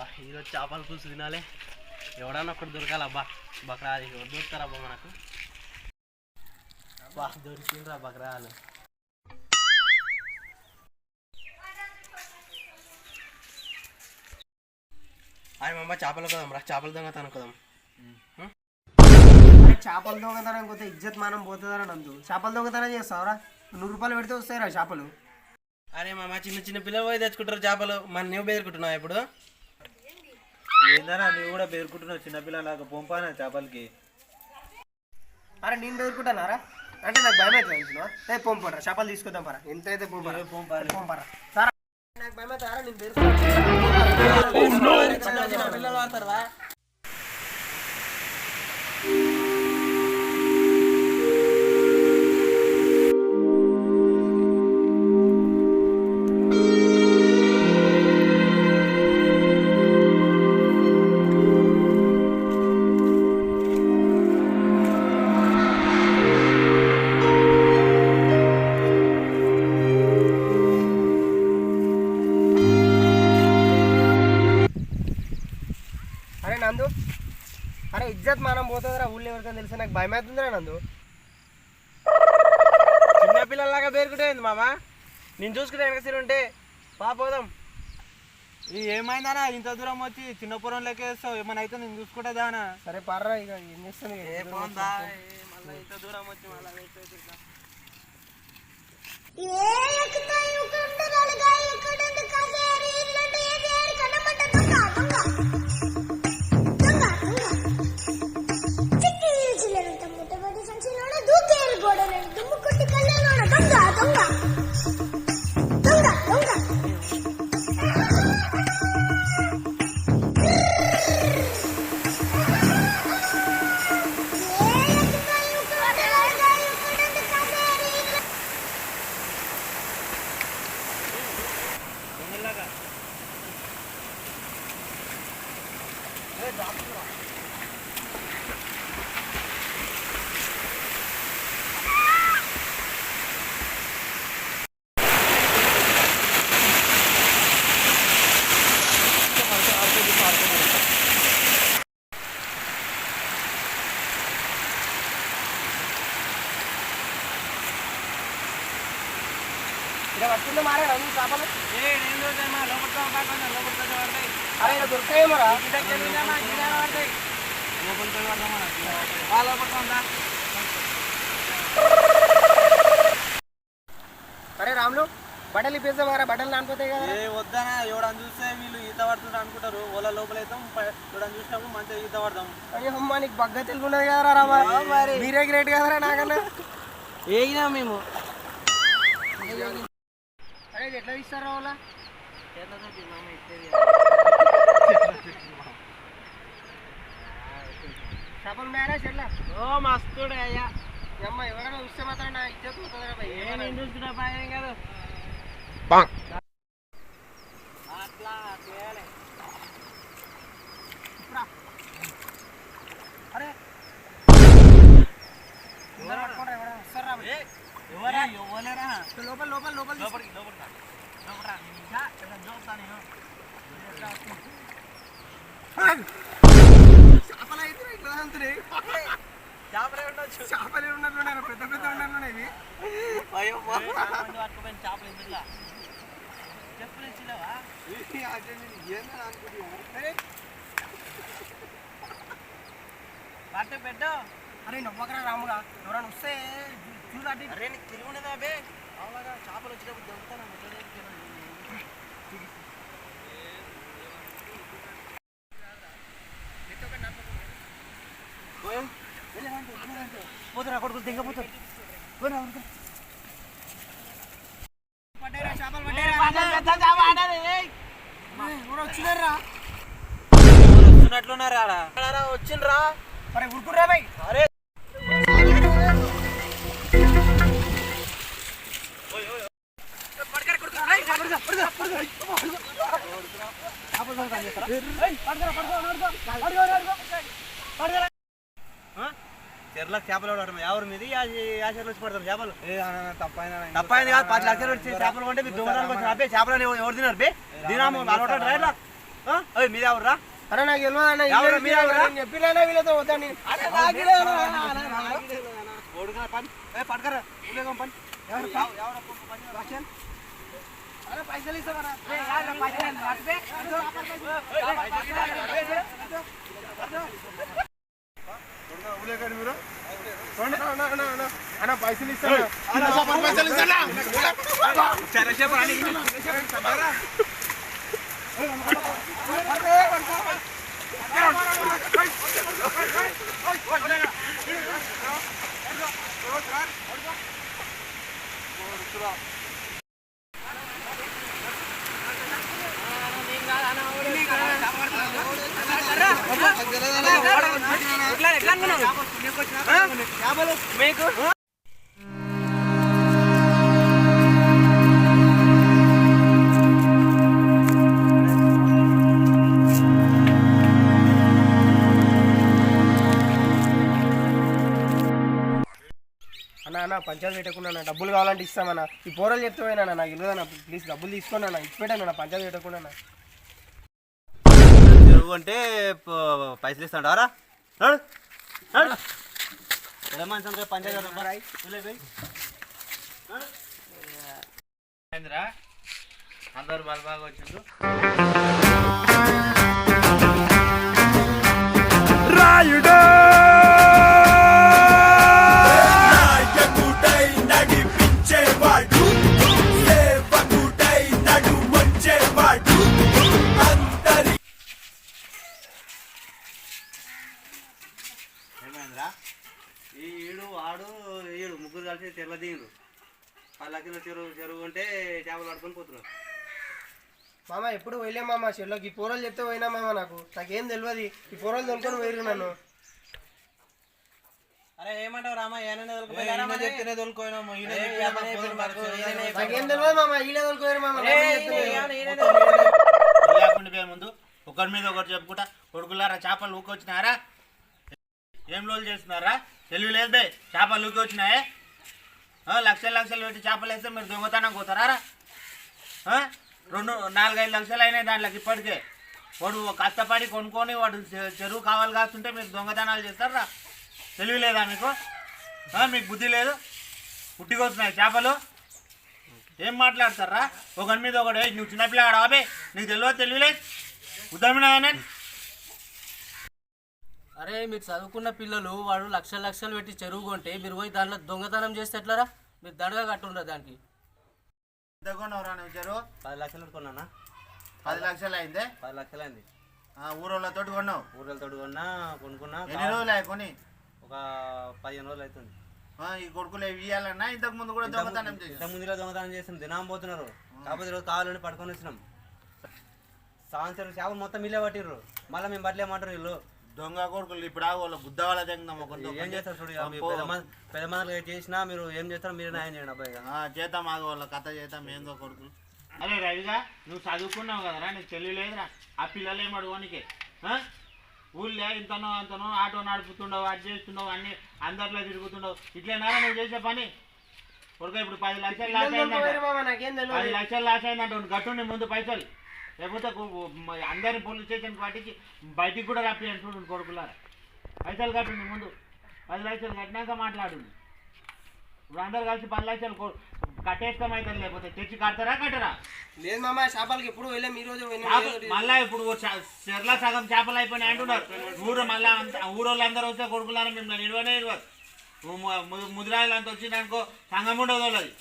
అబ్బా ఈరోజు చేపల పులుసు తినాలి. ఎవడన్నా ఒకటి దొరకాలబ్బా. బక్రాలు ఎవరు దొరుకుతారబ్బా మనకు? అబ్బా దొరికిండ్రా బక్రాలు. అరే మమ్మ చేపలు కదాం రా, చేపల దొంగతనం కదాం. అరే చేపల దొంగతనం పోతే ఇజ్జత్ మనం పోతుందరా నందు. చేపల దొంగతనం చేస్తావరా? 100 రూపాయలు పెడితే వస్తాయిరా చేపలు. అరే మామ చిన్న చిన్న పిల్లలు పోయి తెచ్చుకుంటారు చేపలు. మన నువ్వు బెదిరుకుంటున్నావు ఇప్పుడు? ఏందన్నా నువ్వు కూడా బెదురుకుంటున్నావు చిన్నపిల్లలాగా పంపానా చేపలకి? అరే నేను బెదురుకుంటానారా? అంటే నాకు భయం అవుతుంది. ఏ పంపరా చేపలు తీసుకొద్దాం పరా. ఎంతైతే పంపరా సారా. నాకు భయం అవుతారా? నేను బెదురుకుంటా. పిల్లలు వాడతారా? అరే నందు, అరే ఇజ్జత్ మనం పోతుందిరా. ఊళ్ళో ఎవరికైనా తెలిసి నాకు భయం అవుతుందిరా నందు. చిన్న పిల్లలాగా బెరుకుంటుంది మామ. నేను చూసుకుంటే వెనకసరి ఉంటే పోదాం. ఏమైందనా ఇంత దూరం వచ్చి చిన్న పొరం లెక్క వేస్తావు? ఏమైనా అయితే నేను చూసుకుంటే దానా? సరే పర్రా, ఇక ఏం చేస్తాను. మళ్ళీ ఇంత దూరం వచ్చి మళ్ళీ వస్తుంది మారే రంగు చేపలు. అరే ఇలా దొరుకుతాయేమో రా. అరే రాములు, బట్టలు ఇప్పేస్తాం మారా. బట్టలు నానిపోతాయి కదా. ఏ వద్దనా, ఎవడని చూస్తే వీళ్ళు ఈత పడుతుంటారు అనుకుంటారు. వాళ్ళ లోపల అయితే ఎవడని చూసినప్పుడు మంచిగా ఈత పడదాం. అయ్యో అమ్మ, నీకు బగ్గ తెలుగు ఉన్నది కదరా రామా. మీరే గ్రేట్ కదరా నాకన్నా. ఏగినా మేము. అరే ఇది ఎట్లా తీస్తారా వాళ్ళ? చేపలు ఉన్నాయరా చెల్లా? ఓ మస్తుడే అయ్యా. అమ్మ ఎవరైనా చూస్తే మాత్రం నా ఇజ్జత్ పోతుందిరా భయ్. నేను చూస్తున్నా భయం కాదు. అట్లా చేయాలి. అరే వస్తారా ఎవరేరా? లోపల లోపల లోపల లోపలికి చేపలు అయితే ఇట్లా అంతున్నాయి. చేపలే ఉండొచ్చు. చేపలే ఉన్నట్లున్నాయి, పెద్ద పెద్ద ఉన్నట్లున్నాయి ఇవి. పట్టుకుపోయిన చేపలు ఎందుకులా చెప్పులు ఇచ్చినావా? పట్టు పెట్టు. అరే నవ్వకరా రాముడా, ఎవరైనా వస్తే చూడండి. అరే నీకు తిరిగి ఉన్నదా బే? అలాగా చేపలు వచ్చినప్పుడు దొరుకుతాను. పోతురా కొడుకులు దిగపోతారు. వచ్చినారా? వస్తున్నట్లున్నారా? వచ్చిండ్రా. అరే ఉరుకుర్రా బై. అరే చెర్లకు చేపలు ఎవరు మీది? యాచర్లు వచ్చి పడతారు చేపలు. తప్పైంది కాదు, 10 లక్షలు వచ్చి చేపలు కొంటే మీరు దొంగతనానికి వచ్చి చేపలు ఎవరు తిన్నారు బే? దినాము అలవాటు రైట్లా మీద ఎవర్రా? అరే నాకు తెలియదు అన్న, ఎవరు మీరు ఎవరా? నేను చెప్పినా వీళ్ళతో వద్దని. ఓడుగా పని పట్టుకరా ఉద్యోగం పని. అరే పైసలు ఇస్తావరా? అన్న పైసలు ఇస్తాను. మీకు అన్న పంచాయతీ పెట్టకుండా డబ్బులు కావాలంటే ఇస్తామన్నా. ఈ పోరలు చెప్తామేనా నాకు ఇల్లుదన్నా, ప్లీజ్ డబ్బులు తీసుకోండి అన్న, ఇచ్చిపెట్టాను పంచాయతీ పెట్టకుండా. చెరువు అంటే పైసలు ఇస్తాడారా? పంచాయతీ అందరు బాగా వచ్చిండు. రాయుడు నడిపించేవాడు, సేవకుడై నడుమొచ్చేవాడు అందరి. ఏమైందిరా? ఈడు వాడు ఈడు ముగ్గురు కలిసి చెరువు దిగుడు. 10 లక్షల చెరువు ఉంటే చేపలు పడుకొని పోతున్నారు. మామ ఎప్పుడు పోయలే మామ చెల్లోకి. ఈ పోరలు చెప్తే పోయినా మామ, నాకేం తెలియదు. ఈ పోరలు దొరుకుని పోయిరు నన్ను. అరే ఏమంటావు రామా? చెప్తేనే తోలుకోయినాము. నాకేం తెలియదు మామ, ఈలే దొరికిపోయారు మామ. లేకుండా ముందు ఒకరి మీద ఒకరు చెప్పుకుంటా కొడుకులారా చేపలు ఊకొచ్చినారా? ఏం రోజులు చేస్తున్నారా? తెలివి లేదు బే, చేపలు ఊకి వచ్చినాయే. లక్షలు లక్షలు పెట్టి చేపలు వేస్తే మీరు దొంగతనం పోతారా? 2-4-5 లక్షలు అయినాయి దాంట్లోకి ఇప్పటికే. వాడు కష్టపడి కొనుక్కొని వాడు చెరువు కావాలి కాస్తుంటే మీరు దొంగతనాలు చేస్తారా? తెలివి లేదా మీకు? మీకు బుద్ధి లేదు? పుట్టికొస్తున్నాయి చేపలు. ఏం మాట్లాడతారా? ఒకరి మీద ఒకడు నువ్వు చిన్నపిల్లగాడు ఆబే, నీకు తెలియలేదు ఉద్యమినా నేను. అరే మీరు చదువుకున్న పిల్లలు వాడు లక్షలు లక్షలు పెట్టి చెరువు కొంటే మీరు పోయి దాంట్లో దొంగతనం చేస్తే ఎట్లరా? మీరు దండగా కట్టుండ్రా దానికి. ఎంత కొన్నావురా నువ్వు చెరువు? 10 లక్షలు కొన్నా. 10 లక్షలు అయిందే? 10 లక్షలు అయింది. ఊరోళ్ళతో కొన్నావు? ఊర్లతో కొనుక్కున్నా. ఎన్ని రోజులు అయ్యి కొని? ఒక 15 రోజులు అవుతుంది. ఈ కొడుకులు ఇవ్వాలన్నా ఇంతకు ముందు కూడా దొంగతనం చేసి? ఇంతకు ముందులో దొంగతనం చేస్తాం, దినం పోతున్నారు. కాకపోతే ఈరోజు కావాలని పట్టుకొని వచ్చినాం. సంవత్సరం చేపలు మొత్తం ఇల్లే పట్టిర్రు. మళ్ళీ మేము పట్టలేమంటారు వీళ్ళు దొంగ కొడుకులు. ఇప్పుడు వాళ్ళ బుద్ధ వాళ్ళ తెందాం. ఏం చేస్తారు చూడు, పెద్ద మంది చేసినా మీరు ఏం చేస్తారో మీరు న్యాయం చేయండి అబ్బాయి. చేద్దాం ఆగు, వాళ్ళ కథ చేద్దాం. ఏందో కొడుకులు. అరే రవిగా నువ్వు చదువుకున్నావు కదరా, నీకు చెల్లి లేదురా? ఆ పిల్లలు ఏం అడుగునికి? ఊళ్ళో ఇంతనో అంతనో ఆటో నడుపుతుండవు, అది చేస్తుండవు, అన్ని అందరిలో తిరుగుతుండవు. ఇట్లేనా నువ్వు చేసే పని? కొడుకు ఇప్పుడు 10 లక్షలు లాస్ అయిందంట. 10 లక్షలు లాస్ అయిందంట. గట్టుండి ముందు పైసలు, లేకపోతే అందరిని పోలీస్ స్టేషన్ పట్టించి బయటికి కూడా రప్పియండి. చూడండి కొడుకులారా, పైసలు కట్టండి ముందు. 10 లక్షలు కట్టినాక మాట్లాడు. ఇప్పుడు అందరు కలిసి 10 లక్షలు కట్టేస్తాం అయితే, లేకపోతే తెచ్చి కట్టరా? లేదు మామ, చేపలకి ఎప్పుడు వెళ్ళాం. ఈ రోజు మళ్ళా ఇప్పుడు చెర్ల సగం చేపలు అయిపోయినాయి అంటున్నారు. మళ్ళా ఊరోళ్ళు అందరూ వస్తే కొడుకులారా మిమ్మల్ని నిలవనే నిలవదు. ముదిరాయిలు అంత వచ్చిందనుకో సంఘం ఉండదు. వాళ్ళది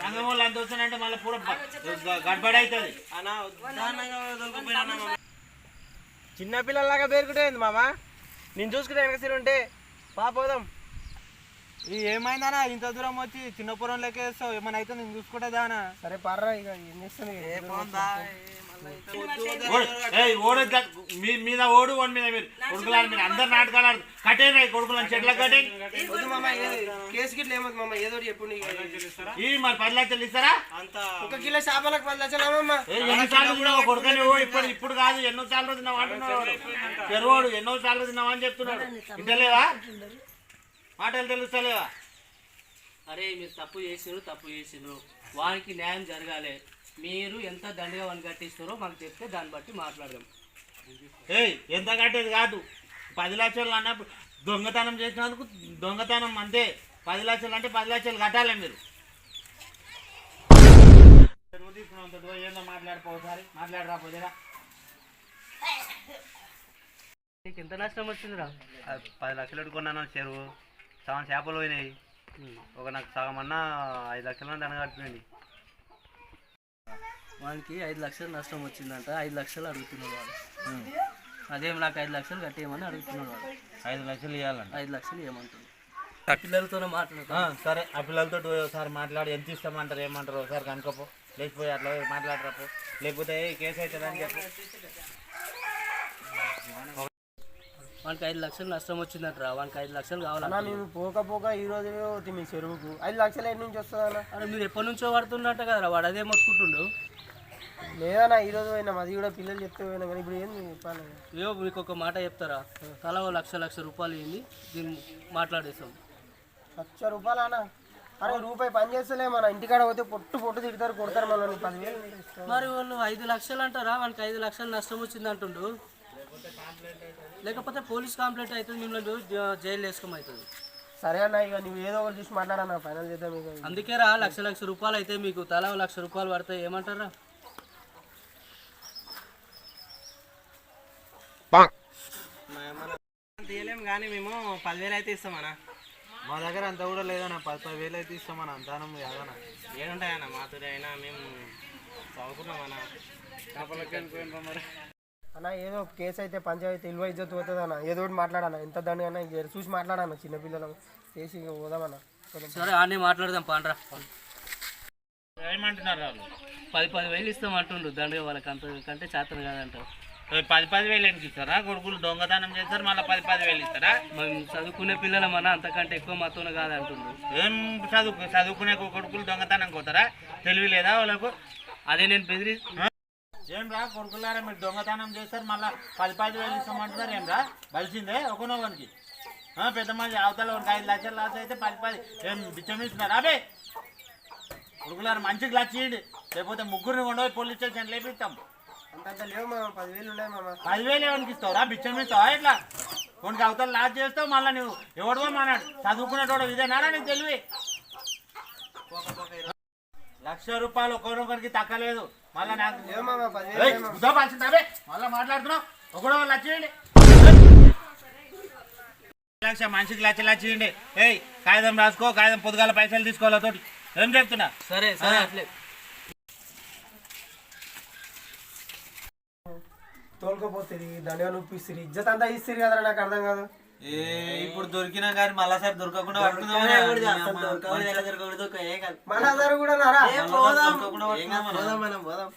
సంఘం వాళ్ళు అంత వచ్చిందంటే మళ్ళీ పూర గడబడి అవుతుంది. చిన్నపిల్లలాగా పేరుకుంటే మామ, నేను చూసుకుంటే వెనకసరి ఉంటే పోదాం. ఏమైందనా ఇంత దూరం వచ్చి చిన్న పొరం లెక్కేస్తావు? ఏమైనా అయితే నేను చూసుకుంటే దానా? సరే పర్రా, ఇక ఏం చేస్తుంది. మీద ఓడు ఓడి మీద మీరు కొడుకులారు, మీరు అందరు నాటకాలు ఆడు కట్టేరా కొడుకులను చెట్ల కట్టే. కేసు గిట్ల ఏమవుతుంది మామ, ఏదో చెప్పండి. ఈ మరి 10 లక్షలు ఇస్తారా? 1 కిలో చేపలకు 10 లక్షలు. ఎన్నిసార్లు తిన్నావు కొడుకని? ఇప్పుడు కాదు, ఎన్నో సార్లు తిన్నావు అంటున్నాడు చెరువుడు. ఎన్నో సార్లు తిన్నావు అని చెప్తున్నాడు. ఇంటలేవా? మాటలు తెలుస్తలేవా? అరే మీరు తప్పు చేసిండ్రు వానికి న్యాయం జరగాలి. మీరు ఎంత దండగా వన్ కట్టిస్తారో మాకు చెప్తే దాన్ని బట్టి మాట్లాడదాం. ఏయ్ ఎంత కట్టేది కాదు, 10 లక్షలు అన్నప్పుడు దొంగతనం చేసినందుకు దొంగతనం అంతే. 10 లక్షలు అంటే 10 లక్షలు కట్టాలి మీరు. నువ్వు తీసుకున్నంత ఏందో మాట్లాడిపోసారి మాట్లాడరా పోదేరా. నీకు ఎంత నష్టం వచ్చిందిరా? 10 లక్షలు పెట్టుకున్నాను చెరువు, సగం చేపలు పోయినాయి. ఒక నాకు సగం అన్నా 5 లక్షల దండ కట్టిపోయింది. వానికి 5 లక్షలు నష్టం వచ్చిందంట. 5 లక్షలు అడుగుతున్నాడు వాడు. అదేం నాకు 5 లక్షలు కట్టేయమని అడుగుతున్నాడు వాడు. 5 లక్షలు ఇవ్వాలంట. 5 లక్షలు ఏమంటుంది? పిల్లలతోనే మాట్లాడతా. సరే ఆ పిల్లలతో ఒకసారి మాట్లాడి ఎంత ఇస్తామంటారు ఏమంటారు ఒకసారి కనుకోపో. లేకపోతే అట్లా మాట్లాడరాపో, లేకపోతే కేసు అవుతుందని చెప్పు. వానికి 5 లక్షలు నష్టం వచ్చిందంటరా. వానికి 5 లక్షలు అన్న కావాలన్నా. నేను పోక ఈ రోజు పోతే మీ చెరువుకు 5 లక్షలు ఎన్ని నుంచి వస్తుందన్న? అరే మీరు ఎప్పటి నుంచో పడుతున్నట్ట కదరా, వాడు అదే మొత్తుకుంటుండు. లేదన్నా ఈ రోజు పోయినా, అది కూడా పిల్లలు చెప్తే పోయినా కానీ ఇప్పుడు ఏంది చెప్పాలి. ఏవో మీకు ఒక మాట చెప్తారా, తలా ఓ లక్ష రూపాయలు ఇవ్వండి, దీన్ని మాట్లాడేస్తాం. ₹1,00,000 అన్న? అరే రూపాయి పని చేస్తలే, మన ఇంటికాడ పోతే పొట్టు తిడతారు, కొడతారు మనల్ని. 10,000 మరి వాళ్ళు 5 లక్షలు అంటారా? వానికి 5 లక్షలు నష్టం వచ్చింది అంటుండు. లేకపోతే పోలీస్ కంప్లైంట్ అవుతుంది, మిమ్మల్ని జైలు వేసుకోమవుతుంది. సరే అన్న, ఇక నువ్వు ఏదో ఒకటి చూసి మాట్లాడన్నా, ఫైనల్ చేద్దాం. ఇక అందుకే రా, లక్ష రూపాయలు అయితే మీకు తలా ₹1,00,000 పడతాయి. ఏమంటారా? తీయలేము కానీ మేము 10,000 అయితే ఇస్తామన్నా. మా దగ్గర అంత కూడా లేదన్నా, 10,000 అయితే ఇస్తామన్నా. అంతానం కాదన్నా. ఏముంటాయన్న మాతో అయినా మేము చదువుకున్నామన్నా. మరి అన్న ఏదో కేసు అయితే పంచాయతీ ఇల్వ ఇజ్జత్ పోతుంది అన్న. ఏదో ఒకటి మాట్లాడన్నా, ఎంత దండి అన్న చూసి మాట్లాడన్నా. చిన్నపిల్లలు చేసి పోదామన్నా. సరే ఆనే మాట్లాడదాం పాండ్రా. ఏమంటున్నారు వాళ్ళు? 10,000 ఇస్తాం అంటుండు దండగా. వాళ్ళకి అంతకంటే చేతను కాదంటారు. 10,000 ఎందుకు ఇస్తారా? కొడుకులు దొంగతనం చేస్తారు, మళ్ళీ 10,000 ఇస్తారా? మనం చదువుకునే పిల్లలమన్నా, అంతకంటే ఎక్కువ మాతోనే కాదంటుండు. ఏం చదువుకునే కొడుకులు దొంగతనం పోతారా? తెలివి లేదా వాళ్ళకు? అదే నేను బెదిరి ఏం రా కొడుకులారా, మీరు దొంగతనం చేస్తారు, మళ్ళీ 10,000 ఇస్తామంటున్నారు. ఏం రా బలిసిందే ఒకనొకనికి? పెద్ద మంది అవతల 5 లక్షలు లాస్ అయితే 10 ఏం బిచ్చం ఇస్తున్నారు? అబే కొడుకులారా మంచిగా లచ్చేయండి, లేకపోతే ముగ్గురిని కొండపోయి పోలీస్ స్టేషన్ లేపిస్తాం. అంత లేవు మామ, 10,000 ఉన్నాయి మామ. 10,000 ఎవరికి ఇస్తావురా? బిచ్చం ఇస్తావా? ఇట్లా కొనికి అవతల లాస్ చేస్తావు, మళ్ళీ నువ్వు ఎవడో మానాడు చదువుకునేటోడు ఇదేనారా నీకు తెలివి? ₹1,00,000 ఒకరికి తక్కలేదు. మళ్ళీ నాకు లేవు మామ, 10,000 మళ్ళీ మాట్లాడుతున్నావు. ఒకడో లచ్చేయండి, లక్ష మనిషికి లక్ష ఇవ్వండి. ఏయ్ కాగితం రాసుకో, కాగితం పొద్దుగాల పైసలు తీసుకోవాలి తోటి. ఏం చెప్తున్నా? సరే సరే అట్లే తోలుకోపోతుంది, దండగా నొప్పిస్తుంది, ఇజ్జత్ అంతా ఇస్తుంది కదా. నాకు అర్థం కాదు. ఇప్పుడు దొరికినా కానీ మళ్ళా సార్ దొరకకుండా మన అందరూ కూడా నారా పోదాం. పోదాం.